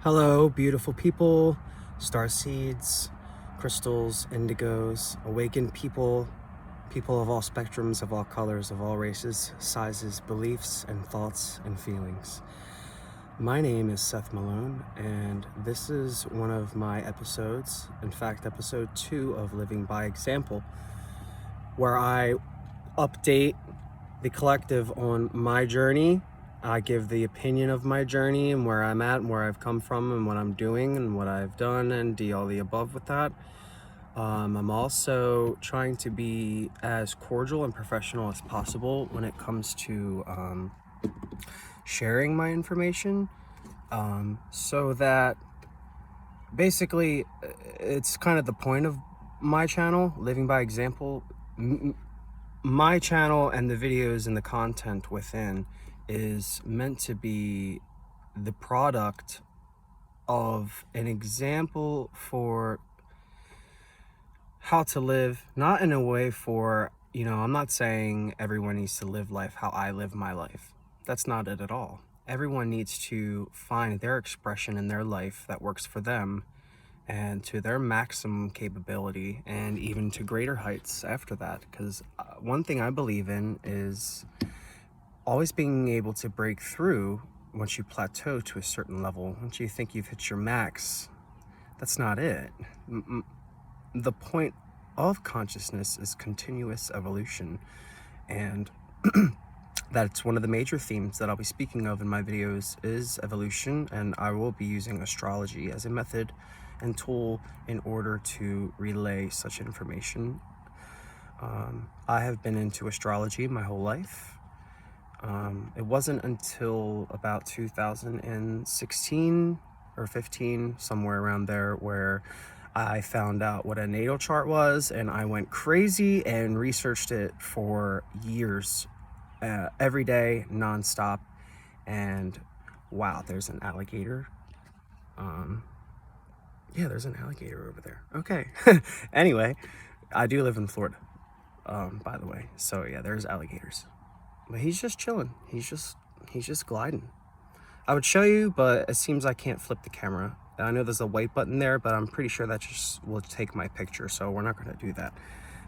Hello, beautiful people, star seeds, crystals, indigos, awakened people, people of all spectrums, of all colors, of all races, sizes, beliefs, and thoughts and feelings. My name is Seth Malone, and this is one of my episodes, in fact, episode 2 of Living by Example, where I update the collective on my journey. I give the opinion of my journey and where I'm at and where I've come from and what I'm doing and what I've done and all the above with that. I'm also trying to be as cordial and professional as possible when it comes to sharing my information, so that basically it's kind of the point of my channel, Living by Example. My channel and the videos and the content within is meant to be the product of an example for how to live, not in a way for, I'm not saying everyone needs to live life how I live my life. That's not it at all. Everyone needs to find their expression in their life that works for them and to their maximum capability and even to greater heights after that. Because one thing I believe in is always being able to break through once you plateau to a certain level. Once you think you've hit your max, that's not it. The point of consciousness is continuous evolution, and that's one of the major themes that I'll be speaking of in my videos is evolution, and I will be using astrology as a method and tool in order to relay such information. I have been into astrology my whole life. It wasn't until about 2016 or 15, somewhere around there, where I found out what a natal chart was, and I went crazy and researched it for years, every day, nonstop. And wow, there's an alligator. Yeah, there's an alligator over there. Okay. Anyway, I do live in Florida, by the way. So yeah, there's alligators. But he's just chilling. He's just gliding. I would show you, but it seems I can't flip the camera. I know there's a white button there, but I'm pretty sure that just will take my picture, so we're not going to do that.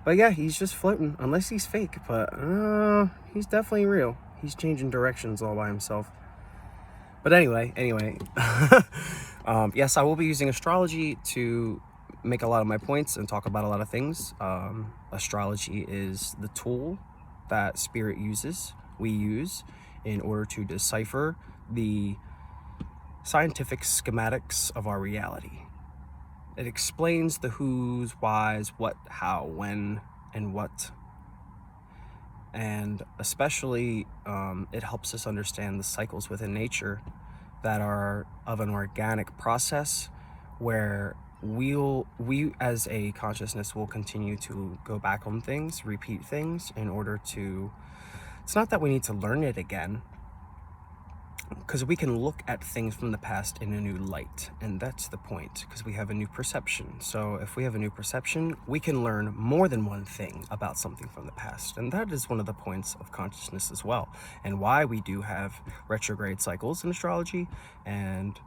But yeah, he's just floating, unless he's fake, but he's definitely real. He's changing directions all by himself. But anyway, yes, I will be using astrology to make a lot of my points and talk about a lot of things. Astrology is the tool that spirit we use in order to decipher the scientific schematics of our reality. It explains the who's, whys, what, how, when, and what. And especially, it helps us understand the cycles within nature that are of an organic process, where we as a consciousness will continue to go back on things, repeat things in order to, it's not that we need to learn it again, because we can look at things from the past in a new light, and that's the point, because we have a new perception. So if we have a new perception, we can learn more than one thing about something from the past, and that is one of the points of consciousness as well, and why we do have retrograde cycles in astrology, and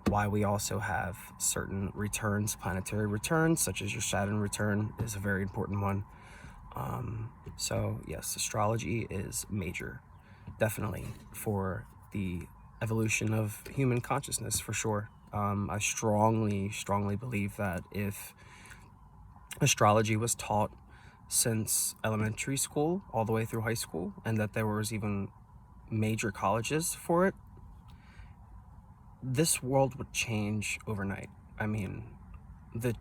why we also have certain returns, planetary returns, such as your Saturn return is a very important one. So yes, astrology is major, definitely, for the evolution of human consciousness, for sure. I strongly believe that if astrology was taught since elementary school all the way through high school, and that there was even major colleges for it, this world would change overnight. I mean, the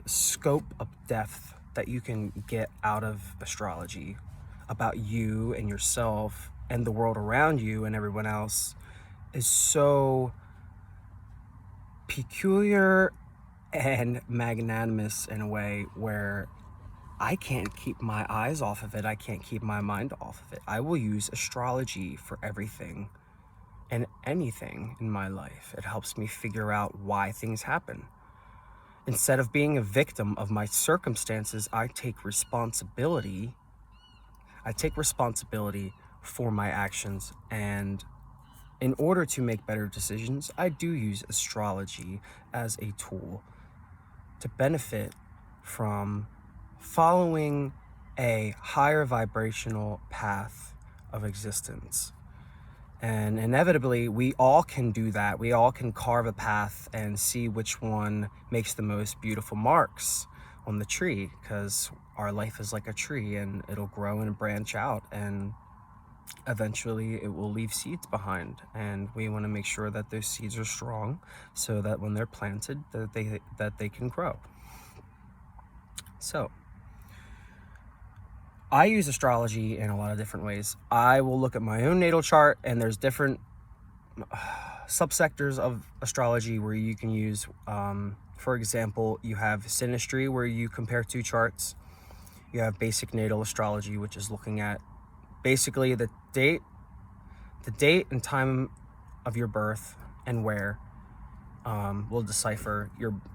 scope of depth that you can get out of astrology about you and yourself and the world around you and everyone else is so peculiar and magnanimous in a way where I can't keep my eyes off of it. I can't keep my mind off of it. I will use astrology for everything and anything in my life. It helps me figure out why things happen. Instead of being a victim of my circumstances, I take responsibility. for my actions, and in order to make better decisions, I do use astrology as a tool to benefit from following a higher vibrational path of existence. And inevitably, we all can do that. We all can carve a path and see which one makes the most beautiful marks on the tree, because our life is like a tree and it'll grow and branch out, and eventually it will leave seeds behind. And we want to make sure that those seeds are strong so that when they're planted, that they can grow. So I use astrology in a lot of different ways. I will look at my own natal chart, and there's different subsectors of astrology where you can use. For example, you have synastry, where you compare two charts. You have basic natal astrology, which is looking at basically the date and time of your birth and where will decipher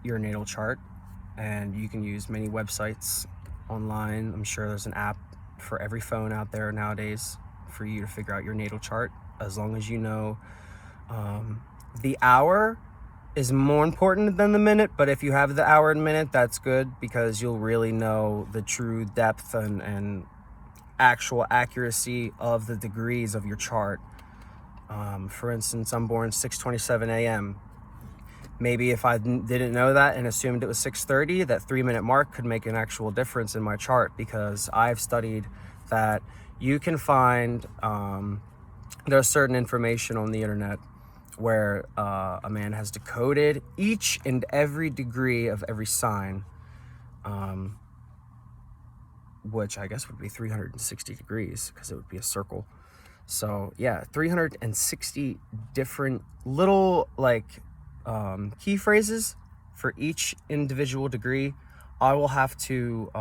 your natal chart. And you can use many websites online. I'm sure there's an app for every phone out there nowadays for you to figure out your natal chart, as long as you know the hour is more important than the minute. But if you have the hour and minute, that's good, because you'll really know the true depth and actual accuracy of the degrees of your chart. For instance, I'm born 6:27 a.m. Maybe if I didn't know that and assumed it was 6:30, that 3-minute mark could make an actual difference in my chart, because I've studied that you can find there's certain information on the internet where a man has decoded each and every degree of every sign, which I guess would be 360 degrees, because it would be a circle. So yeah, 360 different little key phrases for each individual degree. I will have to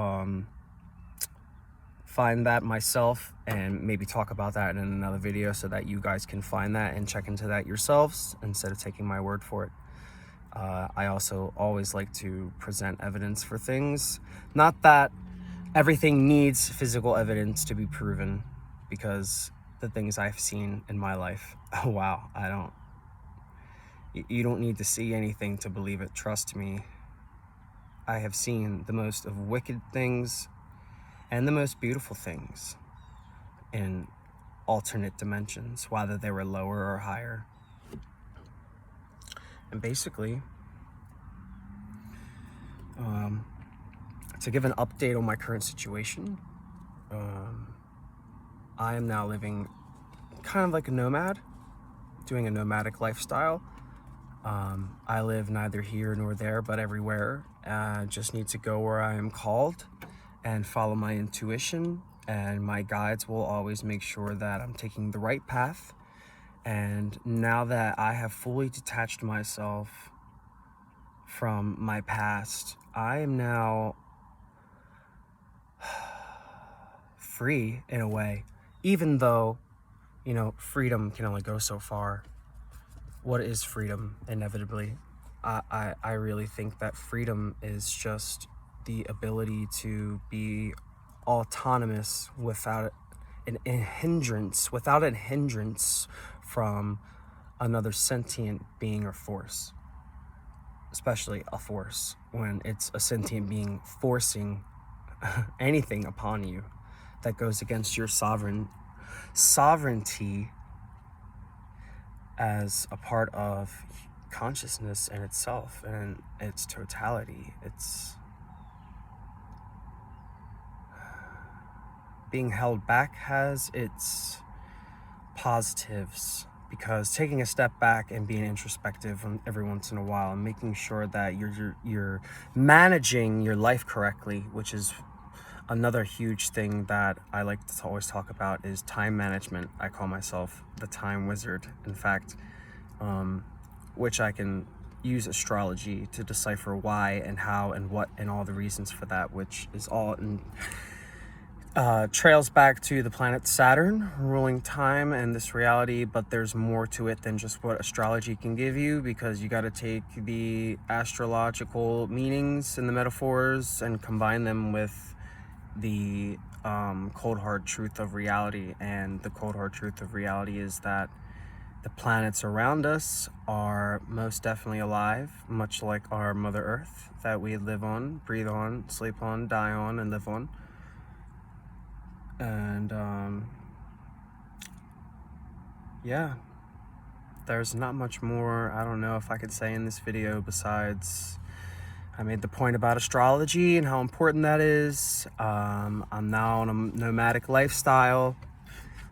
find that myself and maybe talk about that in another video, so that you guys can find that and check into that yourselves instead of taking my word for it. I also always like to present evidence for things. Not that everything needs physical evidence to be proven, because the things I've seen in my life, oh wow, you don't need to see anything to believe it. Trust me. I have seen the most of wicked things and the most beautiful things in alternate dimensions, whether they were lower or higher. And basically, to give an update on my current situation, I am now living kind of like a nomad, doing a nomadic lifestyle. I live neither here nor there, but everywhere. Just need to go where I am called and follow my intuition, and my guides will always make sure that I'm taking the right path. And now that I have fully detached myself from my past, I am now free in a way, even though, freedom can only go so far. What is freedom? Inevitably, I really think that freedom is just the ability to be autonomous without a hindrance from another sentient being or force, especially a force, when it's a sentient being forcing anything upon you that goes against your sovereignty as a part of consciousness in itself and its totality. It's being held back has its positives, because taking a step back and being introspective every once in a while and making sure that you're managing your life correctly, which is another huge thing that I like to always talk about, is time management. I call myself the time wizard, in fact, which I can use astrology to decipher why and how and what and all the reasons for that, which is all in trails back to the planet Saturn ruling time and this reality. But there's more to it than just what astrology can give you, because you got to take the astrological meanings and the metaphors and combine them with the cold hard truth of reality. And the cold hard truth of reality is that The planets around us are most definitely alive, much like our Mother Earth that we live on, breathe on, sleep on, die on, and live on. And yeah, there's not much more I don't know if I could say in this video besides I made the point about astrology and how important that is. I'm now on a nomadic lifestyle.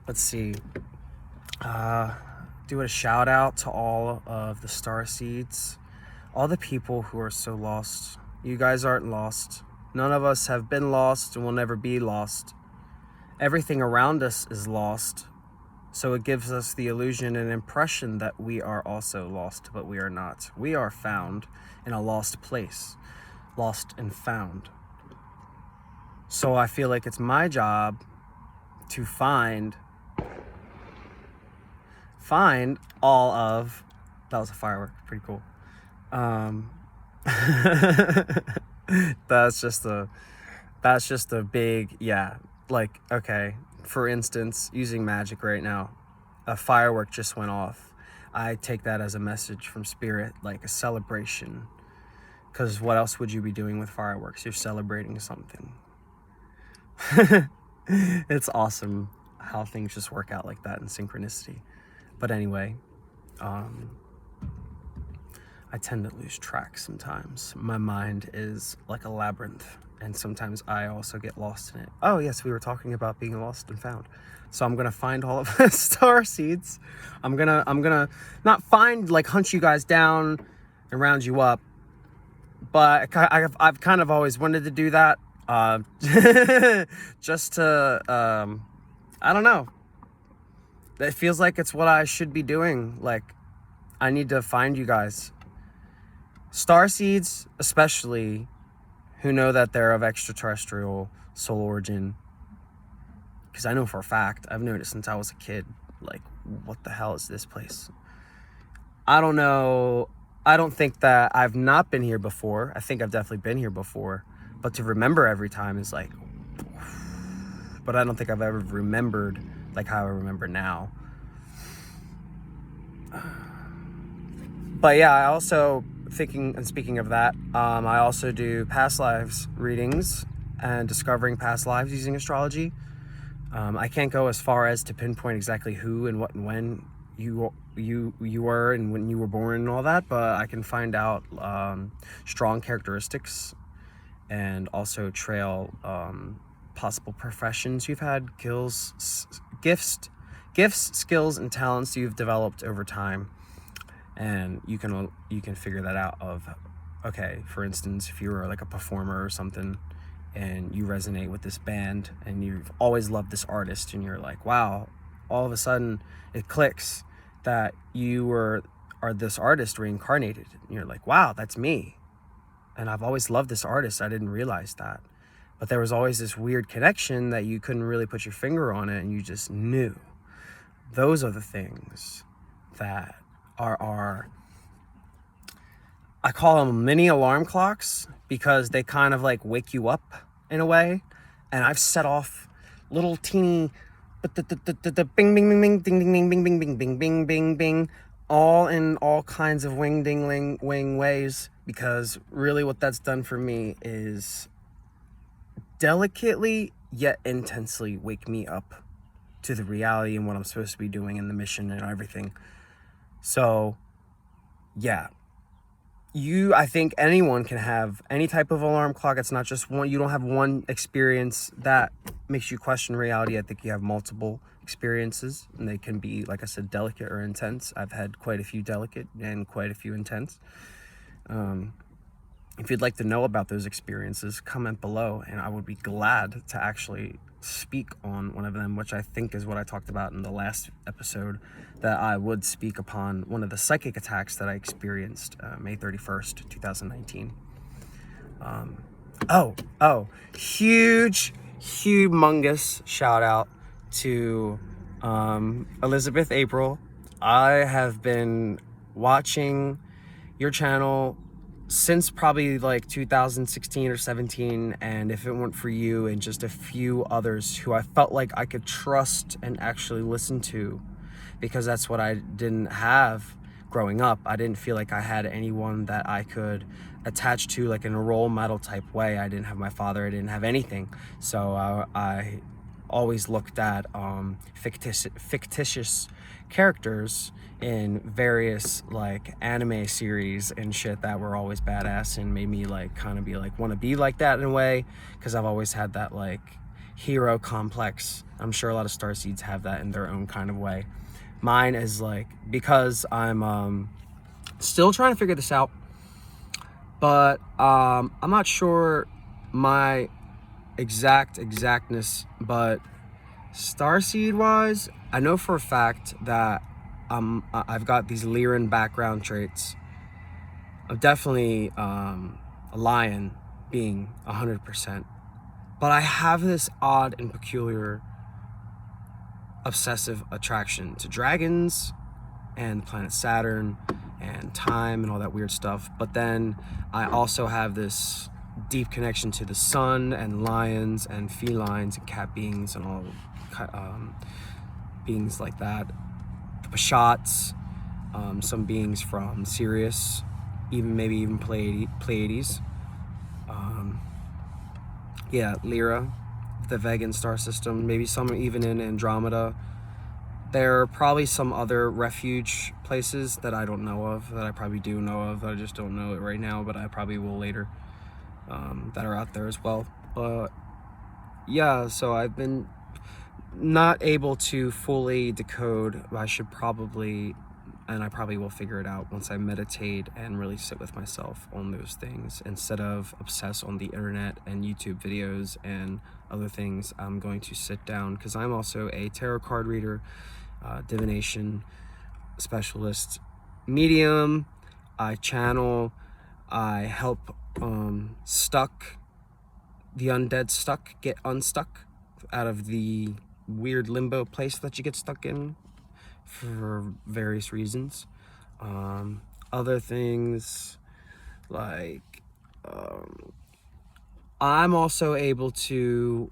Let's see. Do a shout out to all of the star seeds, all the people who are so lost. You guys aren't lost. None of us have been lost and will never be lost. Everything around us is lost. So it gives us the illusion and impression that we are also lost, but we are not. We are found in a lost place, lost and found. So I feel like it's my job to find all of, that was a firework, pretty cool. That's just a big, yeah, like, okay, for instance, using magic right now, a firework just went off. I take that as a message from spirit, like a celebration, because what else would you be doing with fireworks? You're celebrating something. It's awesome how things just work out like that in synchronicity. But anyway, I tend to lose track sometimes. My mind is like a labyrinth, and sometimes I also get lost in it. Oh yes, we were talking about being lost and found. So I'm gonna find all of the star seeds. I'm gonna not find, like, hunt you guys down and round you up, but I've kind of always wanted to do that. Just to I don't know. It feels like it's what I should be doing. Like, I need to find you guys. Starseeds, especially, who know that they're of extraterrestrial soul origin. Because I know for a fact, I've known it since I was a kid. Like, what the hell is this place? I don't know. I don't think that I've not been here before. I think I've definitely been here before. But to remember every time is like... But I don't think I've ever remembered like how I remember now. But yeah, I also, speaking of that, I also do past lives readings and discovering past lives using astrology. I can't go as far as to pinpoint exactly who and what and when you were and when you were born and all that, but I can find out strong characteristics and also trail possible professions you've had, gifts, skills, and talents you've developed over time. And you can figure that out of, okay, for instance, if you were like a performer or something and you resonate with this band and you've always loved this artist and you're like, wow, all of a sudden it clicks that you are this artist reincarnated. And you're like, wow, that's me. And I've always loved this artist. I didn't realize that. But there was always this weird connection that you couldn't really put your finger on it and you just knew. Those are the things that are I call them mini alarm clocks, because they kind of like wake you up in a way. And I've set off little teeny bing bing bing bing ding ding ding bing bing bing bing bing bing bing, all in all kinds of wing ding wing ways, because really what that's done for me is delicately yet intensely wake me up to the reality and what I'm supposed to be doing and the mission and everything. So yeah, I think anyone can have any type of alarm clock. It's not just one. You don't have one experience that makes you question reality. I think you have multiple experiences, and they can be, like I said, delicate or intense. I've had quite a few delicate and quite a few intense. If you'd like to know about those experiences, comment below, and I would be glad to actually speak on one of them, which I think is what I talked about in the last episode, that I would speak upon one of the psychic attacks that I experienced May 31st, 2019. Humongous shout out to Elizabeth April. I have been watching your channel since probably like 2016 or 17, and if it weren't for you and just a few others who I felt like I could trust and actually listen to because that's what I didn't have growing up. I didn't feel like I had anyone that I could attach to, like in a role model type way. I didn't have my father, I didn't have anything. So I always looked at fictitious characters in various like anime series and shit that were always badass, and made me like kind of be like, want to be like that in a way, because I've always had that like hero complex. I'm sure a lot of starseeds have that in their own kind of way. Mine is like, because I'm still trying to figure this out, but I'm not sure my exactness, but starseed wise, I know for a fact that I've got these Lyran background traits. I'm definitely a lion being 100%, but I have this odd and peculiar obsessive attraction to dragons and the planet Saturn and time and all that weird stuff. But then I also have this deep connection to the sun and lions and felines and cat beings and all beings like that. The Pashats, some beings from Sirius, maybe even Pleiades. Yeah, Lyra, the Vegan star system, maybe some even in Andromeda. There are probably some other refuge places that I don't know of, that I probably do know of, I just don't know it right now, but I probably will later, that are out there as well. But yeah, so I've been not able to fully decode. I should probably, and I probably will figure it out once I meditate and really sit with myself on those things, instead of obsess on the internet and YouTube videos and other things. I'm going to sit down, because I'm also a tarot card reader, divination specialist, medium. I channel, I help the undead get unstuck out of the weird limbo place that you get stuck in for various reasons. Other things like I'm also able to,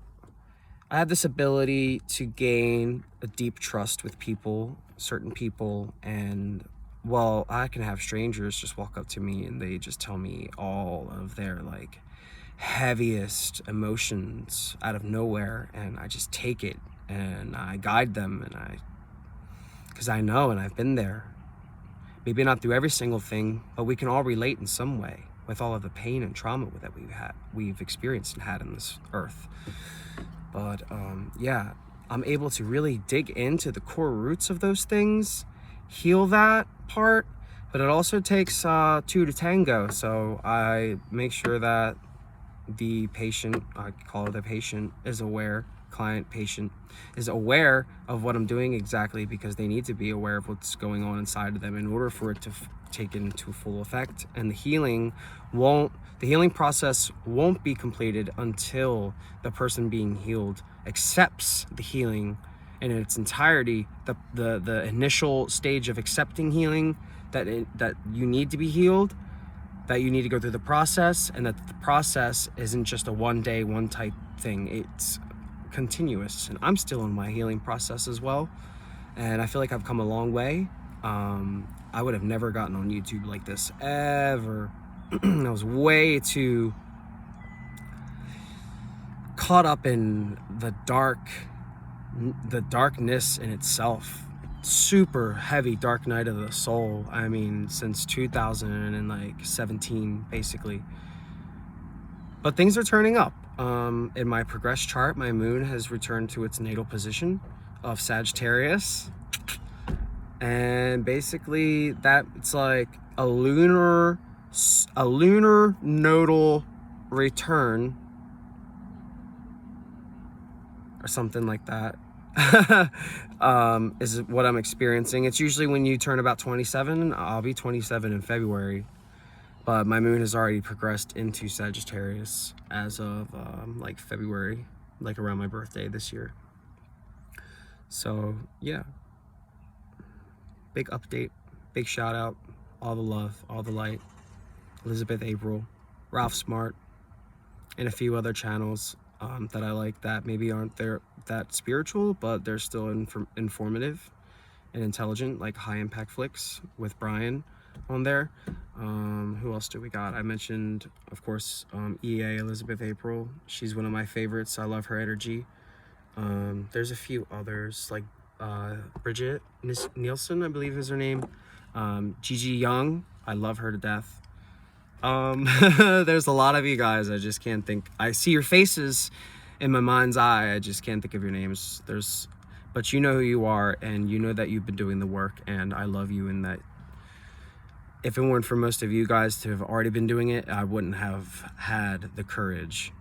I have this ability to gain a deep trust with people, certain people, and well, I can have strangers just walk up to me and they just tell me all of their like heaviest emotions out of nowhere, and I just take it and I guide them, and because I know and I've been there. Maybe not through every single thing, but we can all relate in some way with all of the pain and trauma that we've experienced and had in this earth. But yeah, I'm able to really dig into the core roots of those things, heal that part, but it also takes two to tango. So I make sure that the patient, I call it a patient, is aware, patient is aware of what I'm doing exactly, because they need to be aware of what's going on inside of them in order for it to take into full effect. And the healing process won't be completed until the person being healed accepts the healing in its entirety. The initial stage of accepting healing, that you need to be healed, that you need to go through the process, and that the process isn't just a one day, one type thing. It's continuous, and I'm still in my healing process as well, and I feel like I've come a long way. I would have never gotten on YouTube like this ever. I was way too caught up in the darkness in itself. Super heavy dark night of the soul. I mean, since 2017 basically. But things are turning up. In my progress chart, my moon has returned to its natal position of Sagittarius, and basically that it's like a lunar nodal return or something like that. Is what I'm experiencing. It's usually when you turn about 27. I'll be 27 in February, but my moon has already progressed into Sagittarius as of like February, like around my birthday this year. So yeah, big update, big shout out, all the love, all the light. Elizabeth April, Ralph Smart, and a few other channels that I like that maybe aren't that spiritual, but they're still informative. and intelligent, like high impact flicks with Brian on there. Who else do we got? I mentioned, of course, EA Elizabeth April. She's one of my favorites. I love her energy. There's a few others, like Bridget Nielsen, I believe is her name. Gigi Young, I love her to death. There's a lot of you guys. I just can't think. I see your faces in my mind's eye. I just can't think of your names. But you know who you are, and you know that you've been doing the work, and I love you. And that if it weren't for most of you guys to have already been doing it, I wouldn't have had the courage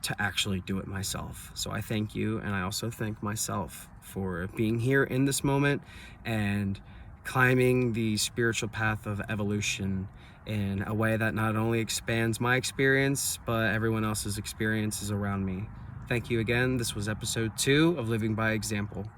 to actually do it myself. So I thank you, and I also thank myself for being here in this moment and climbing the spiritual path of evolution in a way that not only expands my experience, but everyone else's experiences around me. Thank you again. This was episode 2 of Living by Example.